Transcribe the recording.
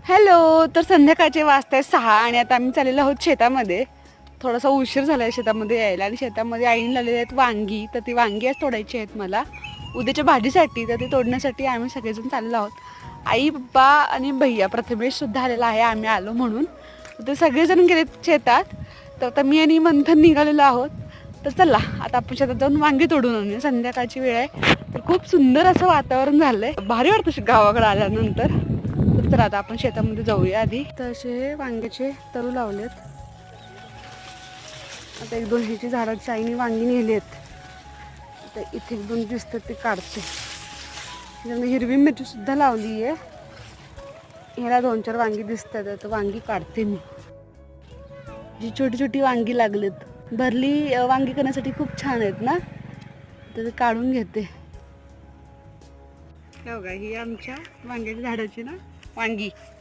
Hello. तर संध्याकाळचे वाजताय 6 आणि आता आम्ही चाललेलो आहोत शेतामध्ये. थोडासा उशीर झाला आहे शेतामध्ये यायला आणि शेतामध्ये आईने लावलेले आहेत वांगी. तर ती वांगी आज तोडायची आहेत मला उद्याच्या भाजीसाठी. तर ते तोडण्यासाठी आम्ही सगळेजण चाललो आहोत. आई, पप्पा आणि भैया, प्रथमेशसुद्धा आलेला आहे आम्ही आलो म्हणून. ते सगळेजण गेलेत शेतात. तर आता मी आणि मंथन निघालेलो आहोत. तर चला आता आपण शेतात जाऊन वांगी तोडून आणूया. संध्याकाळची वेळ आहे. तर खूप सुंदर असं वातावरण झालंय. भारी वाटतं गावाकडे आल्यानंतर. तर आता आपण शेतामध्ये जाऊया आधी. तर असे वांग्याचे तरू लावलेत. आता एक दोन ह्याची झाडाची आईने वांगी नेली आहेत. आता इथे एक दोन दिसतात ते काढते. हिरवी मिरची सुद्धा लावली आहे. ह्याला 2-4 वांगी दिसतात. आता वांगी काढते मी. जी छोटी छोटी वांगी लागलेत. भरली वांगी करण्यासाठी खूप छान आहेत ना. तर ते काढून घेते. ही आमच्या वांग्याच्या झाडाची ना वांगी.